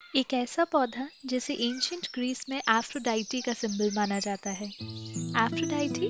एक ऐसा पौधा जिसे एंशियंट ग्रीस में एफ्रोडाइटी का सिंबल माना जाता है। एफ्रोडाइटी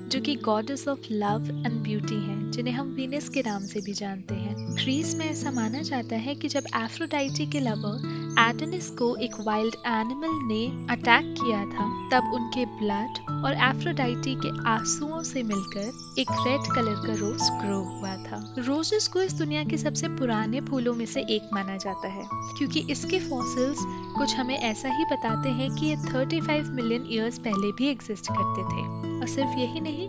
जो कि goddess of love and beauty हैं, जिन्हें हम वीनस के नाम से भी जानते हैं। ग्रीस में ऐसा माना जाता है कि जब एफ्रोडाइटी के लवर एडोनिस को एक वाइल्ड एनिमल ने अटैक किया था, तब उनके ब्लड और एफ्रोडाइटी के आंसुओं से मिलकर एक रेड कलर का रोज ग्रो हुआ था। रोजेस को इस दुनिया के सबसे पुराने फूलों में से एक माना जाता है, क्योंकि इसके फॉसिल्स कुछ हमें ऐसा ही बताते हैं कि ये 35 मिलियन ईयर्स पहले भी एग्जिस्ट करते थे। और सिर्फ यही नहीं,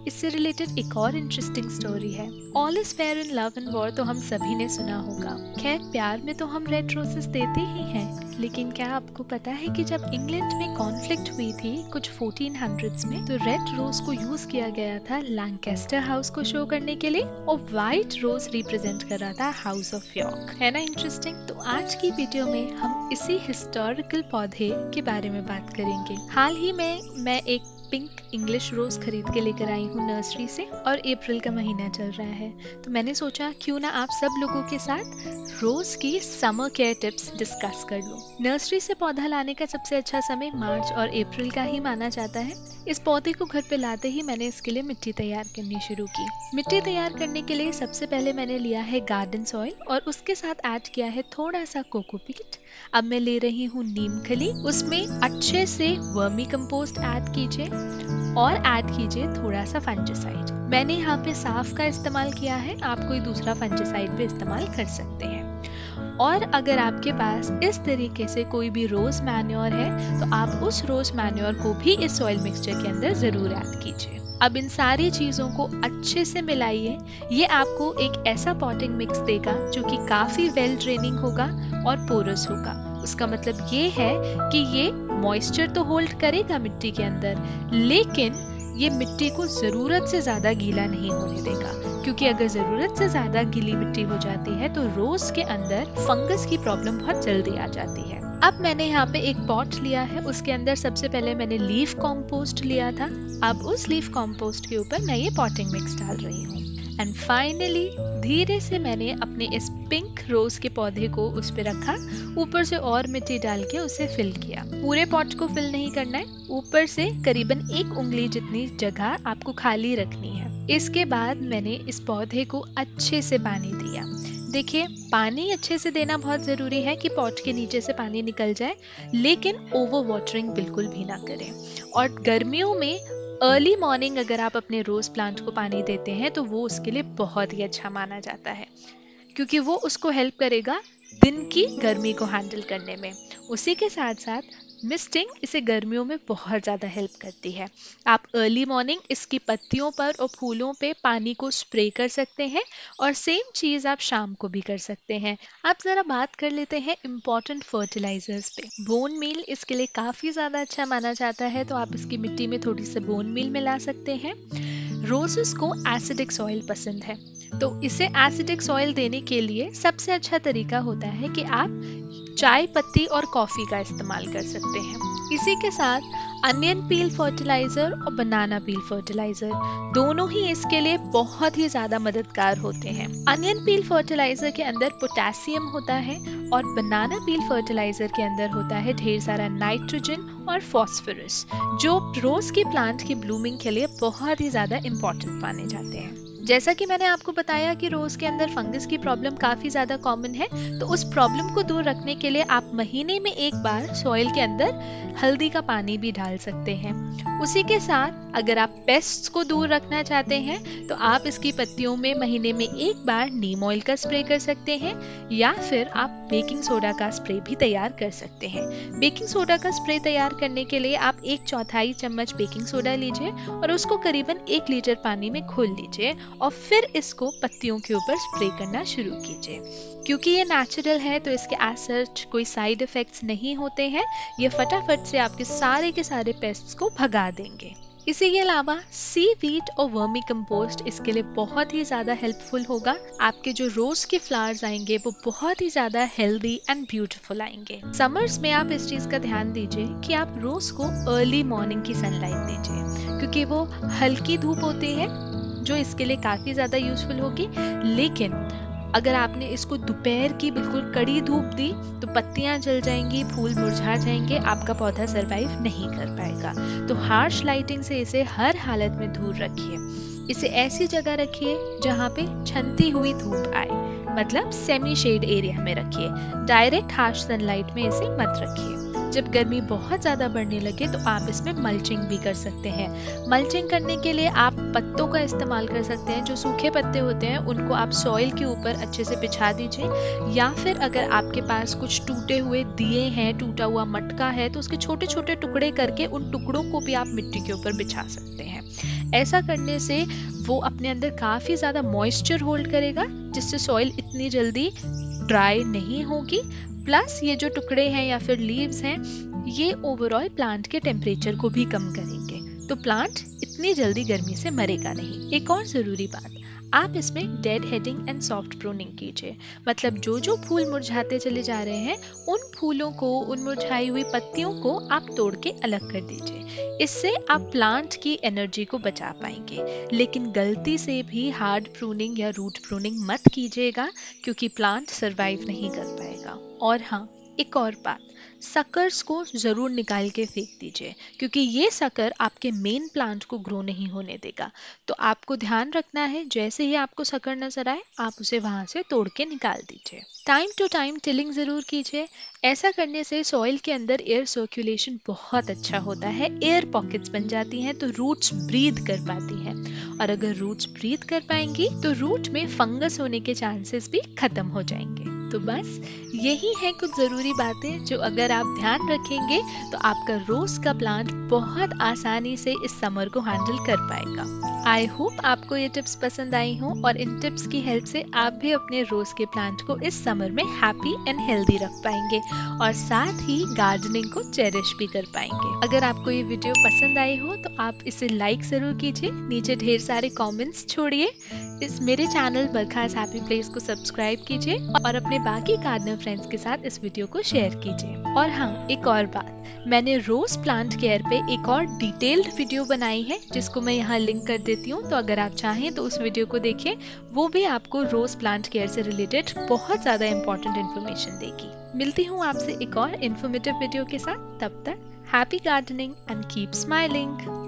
इससे रिलेटेड एक और इंटरेस्टिंग स्टोरी है। All is fair in love and war तो हम सभी ने सुना होगा। खैर, प्यार में तो हम रेड रोजेस देते ही हैं, लेकिन क्या आपको पता है कि जब इंग्लैंड में कॉन्फ्लिक्ट हुई थी कुछ 1400s में, तो रेड रोज को यूज किया गया था लैंकेस्टर हाउस को शो करने के लिए, और व्हाइट रोज रिप्रेजेंट कर रहा था हाउस ऑफ यॉर्क। है ना इंटरेस्टिंग? तो आज की वीडियो में हम इसी हिस्टोरिकल पौधे के बारे में बात करेंगे। हाल ही में मैं एक पिंक इंग्लिश रोज खरीद के लेकर आई हूँ नर्सरी से, और अप्रैल का महीना चल रहा है, तो मैंने सोचा क्यों ना आप सब लोगों के साथ रोज की समर केयर टिप्स डिस्कस कर लूं। नर्सरी से पौधा लाने का सबसे अच्छा समय मार्च और अप्रैल का ही माना जाता है। इस पौधे को घर पे लाते ही मैंने इसके लिए मिट्टी तैयार करनी शुरू की। मिट्टी तैयार करने के लिए सबसे पहले मैंने लिया है गार्डन सॉइल और उसके साथ ऐड किया है थोड़ा सा कोकोपीट। अब मैं ले रही हूँ नीम खली, उसमें अच्छे से वर्मी कंपोस्ट ऐड कीजिए और ऐड कीजिए थोड़ा सा फंजिसाइड। मैंने यहाँ पे साफ का इस्तेमाल किया है, आप कोई दूसरा फंजिसाइड भी इस्तेमाल कर सकते हैं। और अगर आपके पास इस तरीके से कोई भी रोज मैन्योर है, तो आप उस रोज मैन्योर को भी इस सॉइल मिक्सचर के अंदर जरूर ऐड कीजिए। अब इन सारी चीजों को अच्छे से मिलाइए। ये आपको एक ऐसा पॉटिंग मिक्स देगा जो कि काफी वेल ड्रेनिंग होगा और पोरस होगा। उसका मतलब ये है कि ये मॉइस्चर तो होल्ड करेगा मिट्टी के अंदर, लेकिन ये मिट्टी को जरूरत से ज्यादा गीला नहीं होने देगा, क्योंकि अगर जरूरत से ज्यादा गीली मिट्टी हो जाती है तो रोज के अंदर फंगस की प्रॉब्लम बहुत जल्दी आ जाती है। अब मैंने यहाँ पे एक पॉट लिया है, उसके अंदर सबसे पहले मैंने लीफ कॉम्पोस्ट लिया था। अब उस लीफ कॉम्पोस्ट के ऊपर मैं ये पॉटिंग मिक्स डाल रही हूँ। एंड फाइनली धीरे से मैंने अपने इस पिंक रोज के पौधे को उस पे रखा, ऊपर से और मिट्टी डाल के उसे फिल किया। पूरे पॉट को फिल नहीं करना है, ऊपर से करीबन 1 उंगली जितनी जगह आपको खाली रखनी है। इसके बाद मैंने इस पौधे को अच्छे से पानी दिया। देखिए, पानी अच्छे से देना बहुत जरूरी है कि पॉट के नीचे से पानी निकल जाए, लेकिन ओवर वाटरिंग बिल्कुल भी ना करें। और गर्मियों में अर्ली मॉर्निंग अगर आप अपने रोज प्लांट को पानी देते हैं तो वो उसके लिए बहुत ही अच्छा माना जाता है, क्योंकि वो उसको हेल्प करेगा दिन की गर्मी को हैंडल करने में। उसी के साथ साथ मिस्टिंग इसे गर्मियों में बहुत ज़्यादा हेल्प करती है। आप अर्ली मॉर्निंग इसकी पत्तियों पर और फूलों पे पानी को स्प्रे कर सकते हैं, और सेम चीज़ आप शाम को भी कर सकते हैं। आप ज़रा बात कर लेते हैं इम्पॉर्टेंट फर्टिलाइजर्स पे। बोन मील इसके लिए काफ़ी ज़्यादा अच्छा माना जाता है, तो आप इसकी मिट्टी में थोड़ी सी बोन मील मिला सकते हैं। रोजेस को एसिडिक सॉइल पसंद है, तो इसे एसिडिक सॉइल देने के लिए सबसे अच्छा तरीका होता है कि आप चाय पत्ती और कॉफी का इस्तेमाल कर सकते हैं। इसी के साथ अनियन पील फर्टिलाइजर और बनाना पील फर्टिलाइजर दोनों ही इसके लिए बहुत ही ज्यादा मददगार होते हैं। अनियन पील फर्टिलाइजर के अंदर पोटेशियम होता है और बनाना पील फर्टिलाइजर के अंदर होता है ढेर सारा नाइट्रोजन और फॉस्फोरस, जो रोज की प्लांट की ब्लूमिंग के लिए बहुत ही ज्यादा इंपॉर्टेंट माने जाते हैं। जैसा कि मैंने आपको बताया कि रोज के अंदर फंगस की प्रॉब्लम काफी ज्यादा कॉमन है, तो उस प्रॉब्लम को दूर रखने के लिए आप महीने में एक बार सॉइल के अंदर हल्दी का पानी भी डाल सकते हैं। उसी के साथ अगर आप पेस्ट्स को दूर रखना चाहते हैं तो आप इसकी पत्तियों में महीने में एक बार नीम ऑयल का स्प्रे कर सकते हैं, या फिर आप बेकिंग सोडा का स्प्रे भी तैयार कर सकते हैं। बेकिंग सोडा का स्प्रे तैयार करने के लिए आप 1/4 चम्मच बेकिंग सोडा लीजिए और उसको करीबन 1 लीटर पानी में घोल लीजिए, और फिर इसको पत्तियों के ऊपर स्प्रे करना शुरू कीजिए। क्योंकि ये नेचुरल है तो इसके एज सच कोई साइड इफेक्ट्स नहीं होते हैं। ये फटाफट से आपके सारे के सारे पेस्ट्स को भगा देंगे। इसी के अलावा सी वीट और वर्मी कंपोस्ट इसके लिए बहुत ही ज्यादा हेल्पफुल होगा। आपके जो रोज के फ्लावर्स आएंगे वो बहुत ही ज्यादा हेल्दी एंड ब्यूटीफुल आएंगे। समर्स में आप इस चीज का ध्यान दीजिए कि आप रोज को अर्ली मॉर्निंग की सनलाइट दीजिए, क्योंकि वो हल्की धूप होती है जो इसके लिए काफी ज्यादा यूजफुल होगी, लेकिन अगर आपने इसको दोपहर की बिल्कुल कड़ी धूप दी तो पत्तियां जल जाएंगी, फूल मुरझा जाएंगे, आपका पौधा सरवाइव नहीं कर पाएगा। तो हार्श लाइटिंग से इसे हर हालत में दूर रखिए। इसे ऐसी जगह रखिए जहाँ पे छनती हुई धूप आए, मतलब सेमी शेड एरिया में रखिए। डायरेक्ट हार्श सनलाइट में इसे मत रखिए। जब गर्मी बहुत ज़्यादा बढ़ने लगे तो आप इसमें मल्चिंग भी कर सकते हैं। मल्चिंग करने के लिए आप पत्तों का इस्तेमाल कर सकते हैं। जो सूखे पत्ते होते हैं उनको आप सॉइल के ऊपर अच्छे से बिछा दीजिए, या फिर अगर आपके पास कुछ टूटे हुए दिए हैं, टूटा हुआ मटका है, तो उसके छोटे छोटे टुकड़े करके उन टुकड़ों को भी आप मिट्टी के ऊपर बिछा सकते हैं। ऐसा करने से वो अपने अंदर काफ़ी ज़्यादा मॉइस्चर होल्ड करेगा, जिससे सॉइल इतनी जल्दी ड्राई नहीं होगी। प्लस ये जो टुकड़े हैं या फिर लीव्स हैं, ये ओवरऑल प्लांट के टेम्परेचर को भी कम करेंगे, तो प्लांट इतनी जल्दी गर्मी से मरेगा नहीं। एक और ज़रूरी बात, आप इसमें dead heading and soft pruning कीजिए। मतलब जो जो फूल मुरझाते चले जा रहे हैं, उन फूलों को, उन मुरझाई हुई पत्तियों को आप तोड़ के अलग कर दीजिए। इससे आप प्लांट की एनर्जी को बचा पाएंगे। लेकिन गलती से भी हार्ड प्रूनिंग या रूट प्रूनिंग मत कीजिएगा, क्योंकि प्लांट सरवाइव नहीं कर पाएगा। और हाँ, एक और बात, सकर्स को ज़रूर निकाल के फेंक दीजिए, क्योंकि ये सकर आपके मेन प्लांट को ग्रो नहीं होने देगा। तो आपको ध्यान रखना है, जैसे ही आपको सकर नजर आए आप उसे वहां से तोड़ के निकाल दीजिए। टाइम टू टाइम टिलिंग ज़रूर कीजिए। ऐसा करने से सॉइल के अंदर एयर सर्कुलेशन बहुत अच्छा होता है, एयर पॉकेट्स बन जाती हैं, तो रूट्स ब्रीथ कर पाती हैं। और अगर रूट्स ब्रीथ कर पाएंगी तो रूट में फंगस होने के चांसेस भी खत्म हो जाएंगे। तो बस यही है कुछ ज़रूरी बातें जो अगर आप ध्यान रखेंगे तो आपका रोज का प्लांट बहुत आसानी से इस समर को हैंडल कर पाएगा। आई होप आपको ये टिप्स पसंद आई हों, और इन टिप्स की हेल्प से आप भी अपने रोज के प्लांट को इस समर में हैप्पी एंड हेल्दी रख पाएंगे, और साथ ही गार्डनिंग को चेरिश भी कर पाएंगे। अगर आपको ये वीडियो पसंद आई हो तो आप इसे लाइक ज़रूर कीजिए, नीचे ढेर सारे कमेंट्स छोड़िए, इस मेरे चैनल बरखास हैप्पी प्लेस को सब्सक्राइब कीजिए, और अपने बाकी गार्डनर फ्रेंड्स के साथ इस वीडियो को शेयर कीजिए। और हाँ, एक और बात, मैंने रोज प्लांट केयर पे एक और डिटेल्ड वीडियो बनाई है, जिसको मैं यहाँ लिंक कर देती हूँ, तो अगर आप चाहें तो उस वीडियो को देखिए। वो भी आपको रोज प्लांट केयर से रिलेटेड बहुत ज़्यादा इंपॉर्टेंट इन्फॉर्मेशन देगी। मिलती हूँ आपसे एक और इन्फॉर्मेटिव वीडियो के साथ। तब तक happy gardening and keep smiling.